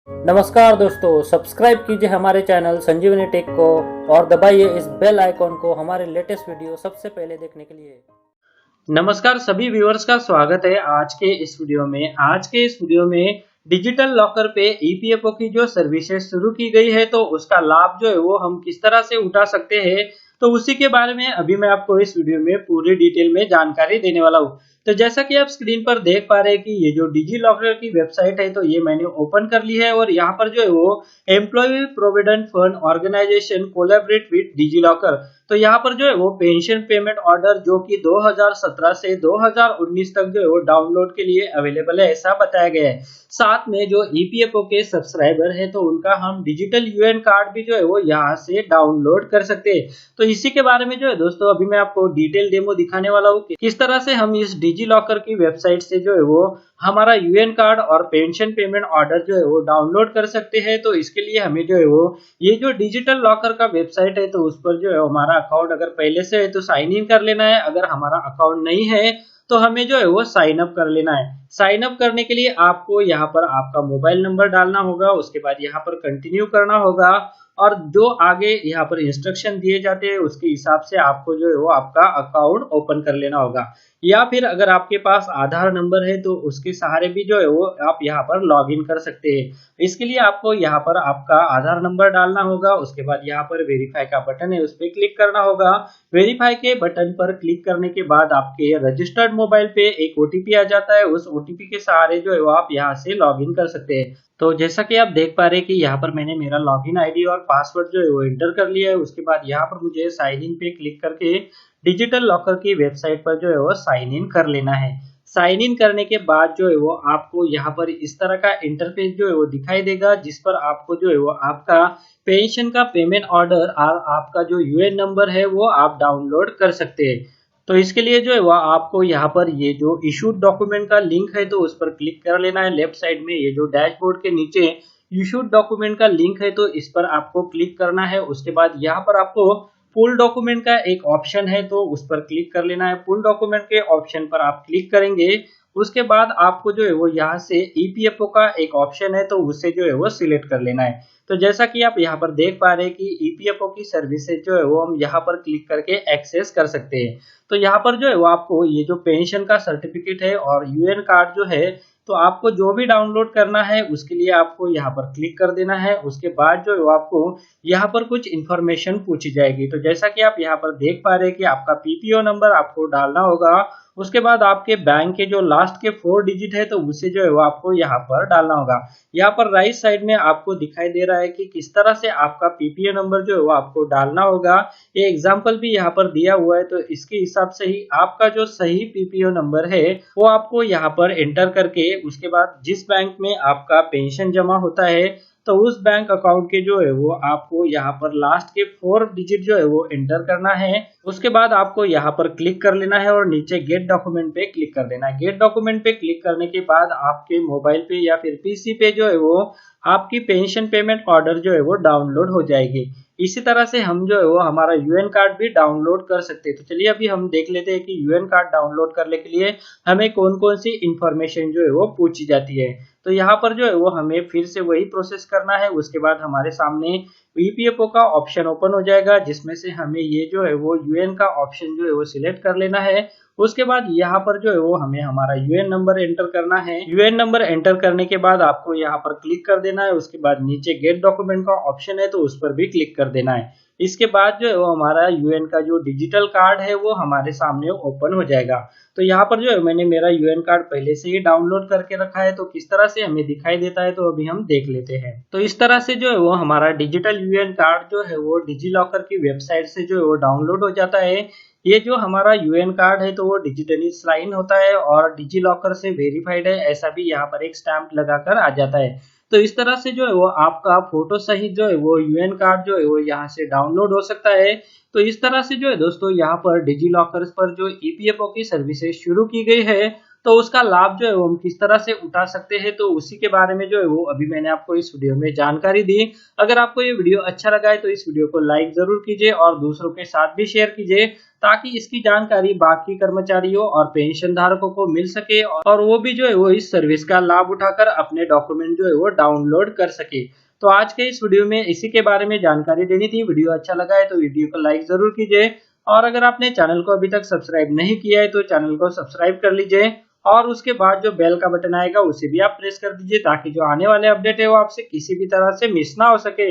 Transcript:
नमस्कार दोस्तों, सब्सक्राइब कीजिए हमारे चैनल संजीवनी टेक को और दबाइए इस बेल आइकॉन को हमारे लेटेस्ट वीडियो सबसे पहले देखने के लिए। नमस्कार सभी व्यूअर्स का स्वागत है आज के इस वीडियो में डिजिटल लॉकर पे ईपीएफओ की जो सर्विसेज शुरू की गई है तो उसका लाभ जो है वो हम किस तरह से उठा सकते हैं, तो उसी के बारे में अभी मैं आपको इस वीडियो में पूरी डिटेल में जानकारी देने वाला हूँ। तो जैसा कि आप स्क्रीन पर देख पा रहे हैं कि ये जो डिजी लॉकर की वेबसाइट है तो ये मैंने ओपन कर ली है और यहाँ पर जो है वो employ provident fund organisation collaborate with DigiLocker, तो यहाँ पर जो है वो पेंशन पेमेंट ऑर्डर जो कि 2017 से 2019 तक जो है वो डाउनलोड के लिए अवेलेबल है ऐसा बताया गया है। साथ में जो ईपीएफओ के सब्सक्राइबर है तो उनका हम डिजिटल यूएन कार्ड भी जो है वो यहाँ से डाउनलोड कर सकते हैं। तो इसी के बारे में जो है दोस्तों अभी मैं आपको डिटेल डेमो दिखाने वाला हूँ कि किस तरह से हम इस डिजी लॉकर की वेबसाइट से जो है वो हमारा यूएन कार्ड और पेंशन पेमेंट ऑर्डर जो है वो डाउनलोड कर सकते हैं। तो इसके लिए हमें जो है वो ये जो डिजिटल लॉकर का वेबसाइट है तो उस पर जो है हमारा अकाउंट अगर पहले से है तो साइन इन कर लेना है, अगर हमारा अकाउंट नहीं है तो हमें जो है वो साइन अप कर लेना है। साइन अप करने के लिए आपको यहाँ पर आपका मोबाइल नंबर डालना होगा, उसके बाद यहाँ पर कंटिन्यू करना होगा और जो आगे यहाँ पर इंस्ट्रक्शन दिए जाते हैं उसके हिसाब से आपको जो है वो आपका अकाउंट ओपन कर लेना होगा। या फिर अगर आपके पास आधार नंबर है तो उसके सहारे भी जो है वो आप यहाँ पर लॉग इन कर सकते हैं। इसके लिए आपको यहाँ पर आपका आधार नंबर डालना होगा, उसके बाद यहाँ पर वेरीफाई का बटन है उस पर क्लिक करना होगा। वेरीफाई के बटन पर क्लिक करने के बाद आपके रजिस्टर्ड मोबाइल पे एक ओटीपी आ जाता है, उस ओटीपी के सहारे जो है वो आप यहाँ से लॉग इन कर सकते हैं। तो जैसा कि आप देख पा रहे हैं कि यहाँ पर मैंने मेरा लॉगिन आईडी और पासवर्ड जो है वो एंटर कर लिया है। उसके बाद यहाँ पर मुझे साइन इन पे क्लिक करके डिजिटल लॉकर की वेबसाइट पर जो है वो साइन इन कर लेना है। साइन इन करने के बाद जो है वो आपको यहाँ पर इस तरह का इंटरफेस जो है वो दिखाई देगा, जिस पर आपको जो है वो आपका पेंशन का पेमेंट ऑर्डर और आपका जो यूएन नंबर है वो आप डाउनलोड कर सकते हैं। तो इसके लिए जो है वो आपको यहाँ पर ये जो इशूड डॉक्यूमेंट का लिंक है तो उस पर क्लिक कर लेना है। लेफ्ट साइड में ये जो डैशबोर्ड के नीचे इशूड डॉक्यूमेंट का लिंक है तो इस पर आपको क्लिक करना है। उसके बाद यहाँ पर आपको फुल डॉक्यूमेंट का एक ऑप्शन है तो उस पर क्लिक कर लेना है। फुल डॉक्यूमेंट के ऑप्शन पर आप क्लिक करेंगे, उसके बाद आपको जो है वो यहाँ से ईपीएफओ का एक ऑप्शन है तो उसे जो है वो सिलेक्ट कर लेना है। तो जैसा कि आप यहाँ पर देख पा रहे हैं कि ईपीएफओ की सर्विसेज जो है वो हम यहाँ पर क्लिक करके एक्सेस कर सकते हैं। तो यहाँ पर जो है वो आपको ये जो पेंशन का सर्टिफिकेट है और यूएन कार्ड जो है तो आपको जो भी डाउनलोड करना है उसके लिए आपको यहाँ पर क्लिक कर देना है। उसके बाद जो है वो आपको यहाँ पर कुछ इन्फॉर्मेशन पूछी जाएगी। तो जैसा कि आप यहाँ पर देख पा रहे हैं कि आपका पीपीओ नंबर आपको डालना होगा, उसके बाद आपके बैंक के जो लास्ट के 4 डिजिट है तो उसे जो है वो आपको यहाँ पर डालना होगा। यहाँ पर राइट साइड में आपको दिखाई दे रहा है कि किस तरह से आपका पीपीओ नंबर जो है वो आपको डालना होगा। ये एग्जाम्पल भी यहाँ पर दिया हुआ है तो इसके हिसाब से ही आपका जो सही पीपीओ नंबर है वो आपको यहाँ पर एंटर करके उसके बाद जिस बैंक में आपका पेंशन जमा होता है तो उस बैंक अकाउंट के जो है वो आपको यहाँ पर लास्ट के 4 डिजिट जो है वो एंटर करना है। उसके बाद आपको यहाँ पर क्लिक कर लेना है और नीचे गेट डॉक्यूमेंट पे क्लिक कर देना है। गेट डॉक्यूमेंट पे क्लिक करने के बाद आपके मोबाइल पे या फिर पीसी पे जो है वो आपकी पेंशन पेमेंट ऑर्डर जो है वो डाउनलोड हो जाएगी। इसी तरह से हम जो है वो हमारा यूएन कार्ड भी डाउनलोड कर सकते हैं। तो चलिए अभी हम देख लेते हैं कि यूएन कार्ड डाउनलोड करने के लिए हमें कौन कौन सी इंफॉर्मेशन जो है वो पूछी जाती है। तो यहाँ पर जो है वो हमें फिर से वही प्रोसेस करना है। उसके बाद हमारे सामने ईपीएफओ का ऑप्शन ओपन हो जाएगा जिसमें से हमें ये जो है वो यूएन का ऑप्शन जो है वो सिलेक्ट कर लेना है। उसके बाद यहाँ पर जो है वो हमें हमारा यूएन नंबर एंटर करना है। यूएन नंबर एंटर करने के बाद आपको यहाँ पर क्लिक कर देना है। उसके बाद नीचे गेट डॉक्यूमेंट का ऑप्शन है तो उस पर भी क्लिक कर देना है। इसके बाद जो है वो हमारा यूएन का जो डिजिटल कार्ड है वो हमारे सामने ओपन हो जाएगा। तो यहाँ पर जो है मैंने मेरा यूएन कार्ड पहले से ही डाउनलोड करके रखा है तो किस तरह से हमें दिखाई देता है तो अभी हम देख लेते हैं। तो इस तरह से जो है वो हमारा डिजिटल यूएन कार्ड जो है वो डिजी लॉकर की वेबसाइट से जो है वो डाउनलोड हो जाता है। ये जो हमारा यूएन कार्ड है तो वो डिजिटली साइन होता है और डिजी लॉकर से वेरीफाइड है ऐसा भी यहाँ पर एक स्टैंप लगाकर आ जाता है। तो इस तरह से जो है वो आपका फोटो सहित जो है वो यूएन कार्ड जो है वो यहाँ से डाउनलोड हो सकता है। तो इस तरह से जो है दोस्तों यहाँ पर डिजी लॉकर पर जो ईपीएफओ की सर्विसेज शुरू की गई है तो उसका लाभ जो है वो हम किस तरह से उठा सकते हैं, तो उसी के बारे में जो है वो अभी मैंने आपको इस वीडियो में जानकारी दी। अगर आपको ये वीडियो अच्छा लगा है तो इस वीडियो को लाइक जरूर कीजिए और दूसरों के साथ भी शेयर कीजिए, ताकि इसकी जानकारी बाकी कर्मचारियों और पेंशन धारकों को मिल सके और वो भी जो है वो इस सर्विस का लाभ उठाकर अपने डॉक्यूमेंट जो है वो डाउनलोड कर सके। तो आज के इस वीडियो में इसी के बारे में जानकारी देनी थी। वीडियो अच्छा लगा है तो वीडियो को लाइक जरूर कीजिए और अगर आपने चैनल को अभी तक सब्सक्राइब नहीं किया है तो चैनल को सब्सक्राइब कर लीजिए और उसके बाद जो बेल का बटन आएगा उसे भी आप प्रेस कर दीजिए, ताकि जो आने वाले अपडेट है वो आपसे किसी भी तरह से मिस ना हो सके।